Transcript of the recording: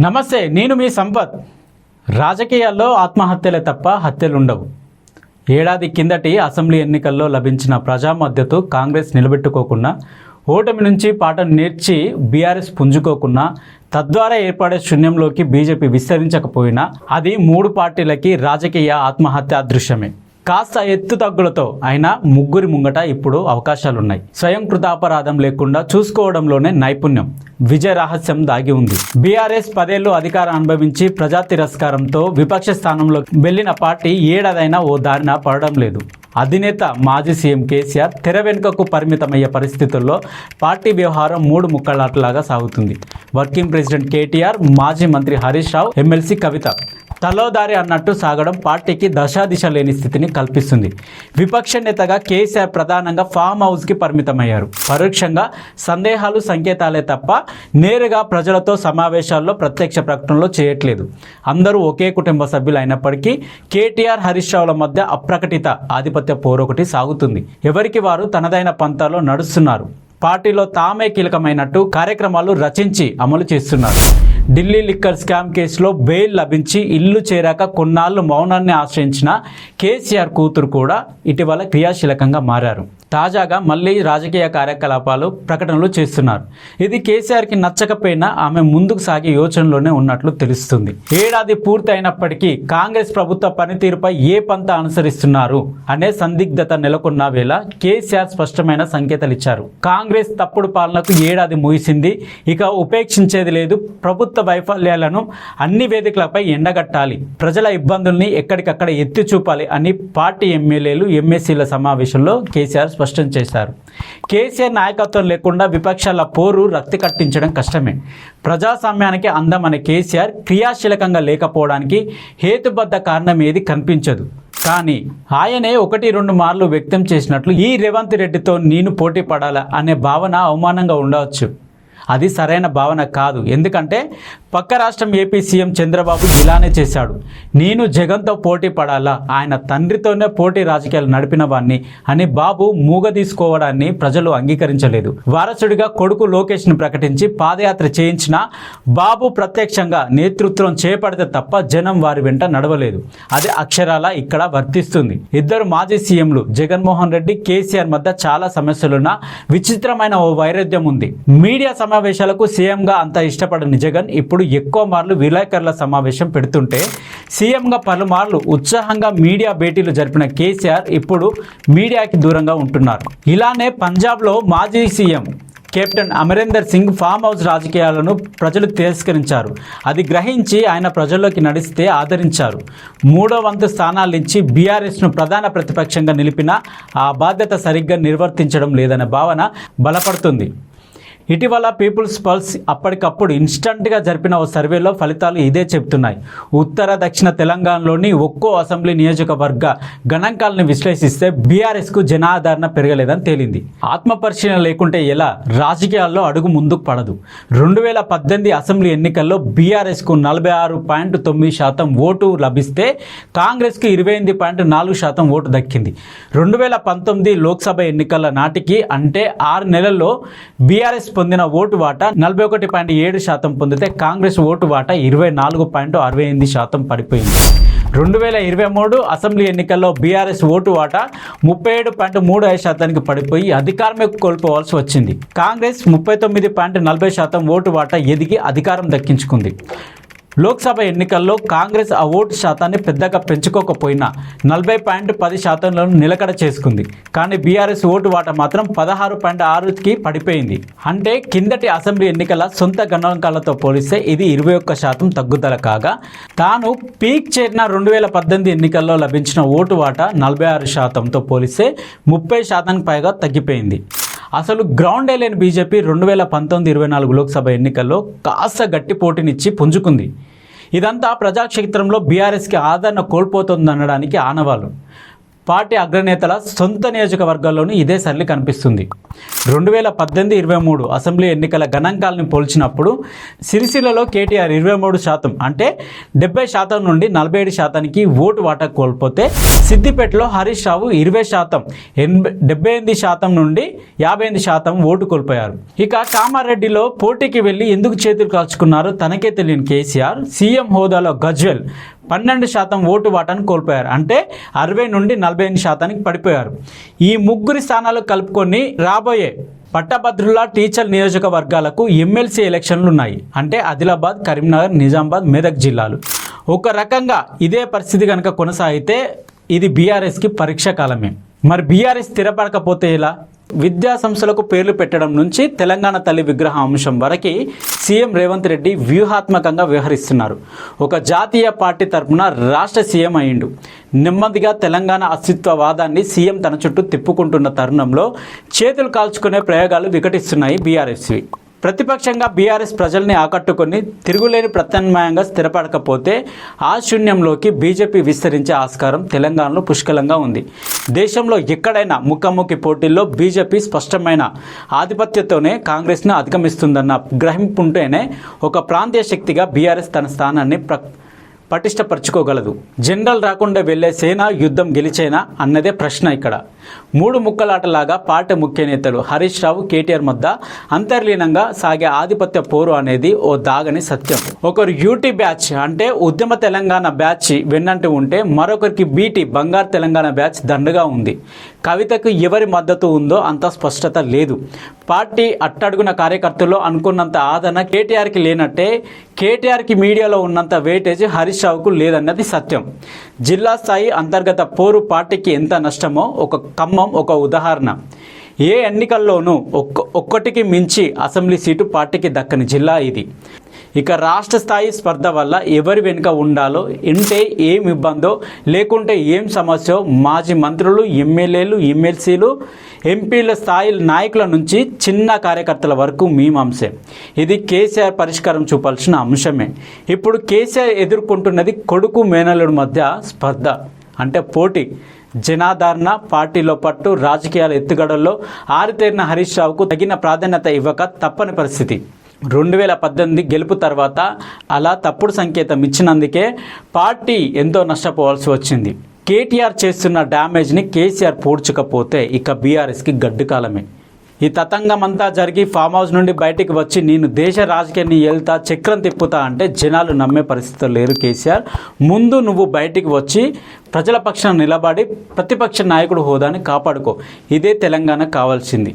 నమస్తే, నేను మీ సంపత్. రాజకీయాల్లో ఆత్మహత్యలే తప్ప హత్యలుండవు. ఏడాది కిందటి అసెంబ్లీ ఎన్నికల్లో లభించిన ప్రజా మద్దతు కాంగ్రెస్ నిలబెట్టుకోకున్నా, ఓటమి నుంచి పాఠం నేర్చి బీఆర్ఎస్ పుంజుకోకున్నా, తద్వారా ఏర్పడే శూన్యంలోకి బీజేపీ విస్తరించకపోయినా అది మూడు పార్టీలకి రాజకీయ ఆత్మహత్య అదృశ్యమే. కాస్త ఎత్తు తగ్గులతో అయినా ముగ్గురి ముంగట ఇప్పుడు అవకాశాలున్నాయి. స్వయం కృతాపరాధం లేకుండా చూసుకోవడంలోనే నైపుణ్యం, విజయ రహస్యం దాగి ఉంది. బీఆర్ఎస్ 10 ఏళ్లు అధికారం అనుభవించి ప్రజా తిరస్కారంతో విపక్ష స్థానంలో వెళ్లిన పార్టీ ఏడాదైనా ఓ దారిన పడడం లేదు. అధినేత మాజీ సీఎం కేసీఆర్ తెర వెనుకకు పరిమితమయ్యే పరిస్థితుల్లో పార్టీ వ్యవహారం మూడు ముక్కలాటలాగా సాగుతుంది. వర్కింగ్ ప్రెసిడెంట్ కేటీఆర్, మాజీ మంత్రి హరీష్ రావు, ఎమ్మెల్సీ కవిత తలోదారి అన్నట్టు సాగడం పార్టీకి దశాదిశ లేని స్థితిని కల్పిస్తుంది. విపక్ష నేతగా కేసీఆర్ ప్రధానంగా ఫామ్ హౌస్కి పరిమితమయ్యారు. పరోక్షంగా సందేహాలు, సంకేతాలే తప్ప నేరుగా ప్రజలతో సమావేశాల్లో ప్రత్యక్ష ప్రకటనలో చేయట్లేదు. అందరూ ఒకే కుటుంబ సభ్యులు అయినప్పటికీ కేటీఆర్, హరీష్ రావుల మధ్య అప్రకటిత ఆధిపత్య పోరొకటి సాగుతుంది. ఎవరికి వారు తనదైన పంతాలో నడుస్తున్నారు. పార్టీలో తామే కీలకమైనట్టు కార్యక్రమాలు రచించి అమలు చేస్తున్నారు. ఢిల్లీ లిక్కర్ స్కామ్ కేసులో బెయిల్ లభించి ఇల్లు చేరాక కొన్నాళ్లు మౌనాన్ని ఆశ్రయించిన కేసీఆర్ కూతురు కూడా ఇటీవల క్రియాశీలకంగా మారారు. తాజాగా మళ్ళీ రాజకీయ కార్యకలాపాలు, ప్రకటనలు చేస్తున్నారు. ఇది కేసీఆర్కి నచ్చకపోయినా ఆమె ముందుకు సాగే యోచనలోనే ఉన్నట్లు తెలుస్తుంది. ఏడాది పూర్తి అయినప్పటికీ కాంగ్రెస్ ప్రభుత్వ పనితీరుపై ఏ పంత అనుసరిస్తున్నారు అనే సందిగ్ధత నెలకొన్న వేళ కేసీఆర్ స్పష్టమైన సంకేతాలు ఇచ్చారు. కాంగ్రెస్ తప్పుడు పాలనకు ఏడాది ముగిసింది, ఇక ఉపేక్షించేది లేదు. ప్రభుత్వ వైఫల్యాలను అన్ని వేదికలపై ఎండగట్టాలి, ప్రజల ఇబ్బందుల్ని ఎక్కడికక్కడ ఎత్తి చూపాలి అని పార్టీ ఎమ్మెల్యేలు, ఎమ్మెల్సీల సమావేశంలో కేసీఆర్ స్పష్టం చేశారు. కేసీఆర్ నాయకత్వం లేకుండా విపక్షాల పోరు రక్తి కట్టించడం కష్టమే. ప్రజాస్వామ్యానికి అందమనే కేసీఆర్ క్రియాశీలకంగా లేకపోవడానికి హేతుబద్ధ కారణం ఏది కనిపించదు. కానీ ఆయనే 1-2 మార్లు వ్యక్తం చేసినట్లు ఈ రేవంత్ రెడ్డితో నేను పోటీ పడాలా అనే భావన అవమానంగా ఉండవచ్చు. అది సరైన భావన కాదు. ఎందుకంటే పక్క రాష్ట్రం ఏపీ సీఎం చంద్రబాబు ఇలానే చేశాడు. నేను జగన్తో పోటీ పడాలా, ఆయన తండ్రితోనే పోటీ రాజకీయాలు నడిపిన వాడిని అని బాబు మూగ తీసుకోవడాన్ని ప్రజలు అంగీకరించలేదు. వారసుడిగా కొడుకు లోకేష్ను ప్రకటించి పాదయాత్ర చేయించిన బాబు ప్రత్యక్షంగా నేతృత్వం చేపడితే తప్ప జనం వారి వెంట నడవలేదు. అది అక్షరాల ఇక్కడ వర్తిస్తుంది. ఇద్దరు మాజీ సీఎంలు జగన్మోహన్ రెడ్డి, కేసీఆర్ మధ్య చాలా సమస్యలున్న విచిత్రమైన ఓ వైరుధ్యం ఉంది. మీడియా సమావేశాలకు సీఎంగా అంత ఇష్టపడని జగన్ ఇప్పుడు ఎక్కువ మార్లు విలేకరుల సమావేశం పెడుతుంటే, సీఎంగా పలుమార్లు ఉత్సాహంగా మీడియా భేటీలు జరిపిన కేసీఆర్ ఇప్పుడు మీడియాకి దూరంగా ఉంటున్నారు. ఇలానే పంజాబ్లో మాజీ CM captain Amarinder Singh farm house రాజకీయాలను ప్రజలు తిరస్కరించారు. అది గ్రహించి ఆయన ప్రజల్లోకి నడిస్తే ఆదరించారు. 3వ వంతు స్థానాలించి బీఆర్ఎస్ను ప్రధాన ప్రతిపక్షంగా నిలిపిన ఆ బాధ్యత సరిగ్గా నిర్వర్తించడం లేదనే భావన బలపడుతుంది. ఇటీవల పీపుల్స్ పల్స్ అప్పటికప్పుడు ఇన్స్టంట్గా జరిపిన ఓ సర్వేలో ఫలితాలు ఇదే చెబుతున్నాయి. ఉత్తర, దక్షిణ తెలంగాణలోని ఒక్కో అసెంబ్లీ నియోజకవర్గ గణాంకాలను విశ్లేషిస్తే బీఆర్ఎస్కు జనాదరణ పెరగలేదని తేలింది. ఆత్మపరిశీలన లేకుంటే ఎలా? రాజకీయాల్లో అడుగు ముందుకు పడదు. 2018 అసెంబ్లీ ఎన్నికల్లో బీఆర్ఎస్కు 46.9% ఓటు లభిస్తే కాంగ్రెస్కు 28.4% ఓటు దక్కింది. 2019 లోక్సభ ఎన్నికల నాటికి, అంటే 6 నెలల్లో బీఆర్ఎస్ పొందిన ఓటు వాటా 41.7% పొందితే కాంగ్రెస్ ఓటు వాటా 24.68% పడిపోయింది. 2023 అసెంబ్లీ ఎన్నికల్లో బీఆర్ఎస్ ఓటు వాటా 37.35% పడిపోయి అధికారమే కోల్పోవాల్సి వచ్చింది. కాంగ్రెస్ 39.40% ఓటు వాటా ఎదిగి అధికారం దక్కించుకుంది. లోక్సభ ఎన్నికల్లో కాంగ్రెస్ ఆ ఓటు శాతాన్ని పెద్దగా పెంచుకోకపోయినా 40.10% నిలకడ చేసుకుంది. కానీ బీఆర్ఎస్ ఓటు వాటా మాత్రం 16.6%కి పడిపోయింది. అంటే కిందటి అసెంబ్లీ ఎన్నికల సొంత గణాంకాలతో పోలిస్తే ఇది 21% తగ్గుదల కాగా, తాను పీక్ చేరిన 2018 ఎన్నికల్లో లభించిన ఓటు వాటా 46%తో పోలిస్తే 30%కి పైగా తగ్గిపోయింది. అసలు గ్రౌండే లేని బీజేపీ 2019-24 లోక్సభ ఎన్నికల్లో కాస్త గట్టి పోటీనిచ్చి పుంజుకుంది. ఇదంతా ప్రజాక్షేత్రంలో బీఆర్ఎస్కి ఆదరణ కోల్పోతుందనడానికి ఆనవాలు. పార్టీ అగ్రనేతల సొంత నియోజకవర్గాల్లోనూ ఇదే సరళి కనిపిస్తుంది. 2018-23 అసెంబ్లీ ఎన్నికల గణాంకాలను పోల్చినప్పుడు సిరిసిల్లలో కేటీఆర్ 23% అంటే 70% నుండి 47%కి ఓటు వాటా కోల్పోతే సిద్దిపేటలో హరీష్ రావు 20%, 78% నుండి 58% ఓటు కోల్పోయారు. ఇక కామారెడ్డిలో పోటీకి వెళ్లి ఎందుకు చేతులు కాల్చుకున్నారో తనకే తెలియని కేసీఆర్ సీఎం హోదాలో గజ్వెల్ 12% ఓటు వాటాను కోల్పోయారు. అంటే 60 నుండి 48%కి పడిపోయారు. ఈ ముగ్గురి స్థానాలు కలుపుకొని రాబోయే పట్టభద్రుల టీచర్ నియోజకవర్గాలకు ఎమ్మెల్సీ ఎలక్షన్లు ఉన్నాయి. అంటే ఆదిలాబాద్, కరీంనగర్, నిజామాబాద్, మెదక్ జిల్లాలు. ఒక రకంగా ఇదే పరిస్థితి కనుక కొనసాగితే ఇది బీఆర్ఎస్కి పరీక్ష కాలమే. మరి బీఆర్ఎస్ స్థిరపడకపోతే ఎలా? విద్యా సంస్థలకు పేర్లు పెట్టడం నుంచి తెలంగాణ తల్లి విగ్రహం అంశం వరకు సీఎం రేవంత్ రెడ్డి వ్యూహాత్మకంగా వ్యవహరిస్తున్నారు. ఒక జాతీయ పార్టీ తరఫున రాష్ట్ర సీఎం అయిండు. నెమ్మదిగా తెలంగాణ అస్తిత్వవాదాన్ని సీఎం తన చుట్టూ తిప్పుకుంటున్న తరుణంలో చేతులు కాల్చుకునే ప్రయోగాలు వికటిస్తున్నాయి బీఆర్ఎస్వి. ప్రతిపక్షంగా బీఆర్ఎస్ ప్రజల్ని ఆకట్టుకొని తిరుగులేని ప్రత్యామ్నాయంగా స్థిరపడకపోతే ఆ శూన్యంలోకి బీజేపీ విస్తరించే ఆస్కారం తెలంగాణలో పుష్కలంగా ఉంది. దేశంలో ఎక్కడైనా ముఖాముఖి పోటీల్లో బీజేపీ స్పష్టమైన ఆధిపత్యంతోనే కాంగ్రెస్ను అధిగమిస్తుందన్న గ్రహింపుంటేనే ఒక ప్రాంతీయ శక్తిగా బీఆర్ఎస్ తన స్థానాన్ని పటిష్టపరచుకోగలదు. జనరల్ రాకుండా వెళ్లే సేన యుద్ధం గెలిచేనా అన్నదే ప్రశ్న. ఇక్కడ 3 ముక్కలాటలాగా పార్టీ ముఖ్య నేతలు హరీష్ రావు, కేటీఆర్ మధ్య అంతర్లీనంగా సాగే ఆధిపత్య పోరు అనేది ఓ దాగని సత్యం. ఒకరు యూటీ బ్యాచ్ అంటే ఉద్యమ తెలంగాణ బ్యాచ్ వెన్నంటూ ఉంటే మరొకరికి బీటీ బంగారు తెలంగాణ బ్యాచ్ దండగా ఉంది. కవితకు ఎవరి మద్దతు ఉందో అంత స్పష్టత లేదు. పార్టీ అట్టడుగున కార్యకర్తల్లో అనుకున్నంత ఆదరణ కేటీఆర్కి లేనట్టే కేటీఆర్కి మీడియాలో ఉన్నంత వెయిటేజ్ హరీష్ రావుకు లేదన్నది సత్యం. జిల్లా స్థాయి అంతర్గత పోరు పార్టీకి ఎంత నష్టమో ఒక ఖమ్మం ఒక ఉదాహరణ. ఏ ఎన్నికల్లోనూ ఒక్కటికి మించి అసెంబ్లీ సీటు పార్టీకి దక్కని జిల్లా ఇది. ఇక రాష్ట్ర స్థాయి స్పర్ధ వల్ల ఎవరి వెనుక ఉండాలో, ఉంటే ఏం ఇబ్బందో, లేకుంటే ఏం సమస్యో మాజీ మంత్రులు, ఎమ్మెల్యేలు, ఎమ్మెల్సీలు, ఎంపీల స్థాయి నాయకుల నుంచి చిన్న కార్యకర్తల వరకు మీమాంసే. ఇది కేసీఆర్ పరిష్కారం చూపాల్సిన అంశమే. ఇప్పుడు కేసీఆర్ ఎదుర్కొంటున్నది కొడుకు మేనల్లుడి మధ్య స్పర్ధ అంటే పోటీ. జనాదరణ, పార్టీలో పట్టు, రాజకీయాల ఎత్తుగడల్లో ఆరితేరిన హరీష్ రావుకు తగిన ప్రాధాన్యత ఇవ్వక తప్పని పరిస్థితి. 2018 గెలుపు తర్వాత అలా తప్పుడు సంకేతం ఇచ్చినందుకే పార్టీ ఎంతో నష్టపోవాల్సి వచ్చింది. కేటీఆర్ చేస్తున్న డ్యామేజ్ని కేసీఆర్ పూడ్చకపోతే ఇక బీఆర్ఎస్కి గడ్డు కాలమే. ఈ తతంగం అంతా జరిగి ఫామ్ హౌస్ నుండి బయటికి వచ్చి నేను దేశ రాజకీయాన్ని వెళ్తా, చక్రం తిప్పుతా అంటే జనాలు నమ్మే పరిస్థితులు లేరు. కేసీఆర్ ముందు నువ్వు బయటికి వచ్చి ప్రజల పక్షాన నిలబడి ప్రతిపక్ష నాయకుడు హోదాని కాపాడుకో. ఇదే తెలంగాణ కావాల్సింది.